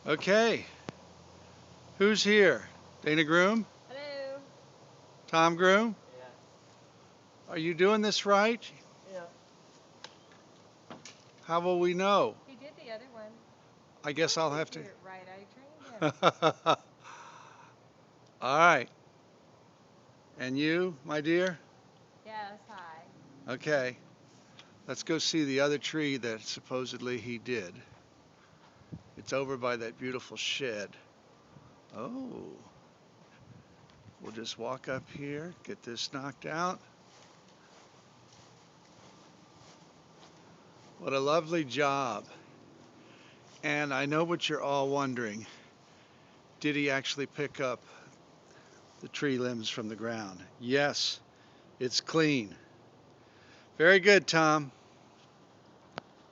Okay, who's here? Dana Groom? Hello. Tom Groom? Yeah. Are you doing this right? Yeah. How will we know? He did the other one. I Of guess course I'll he have did it right. I trained him. to. All right. And you, my dear? Yes, hi. Okay. Let's go see the other tree that supposedly he did. It's over by that beautiful shed. Oh. We'll just walk up here, get this knocked out. What a lovely job. And I know what you're all wondering. Did he actually pick up the tree limbs from the ground? Yes, it's clean. Very good, Tom.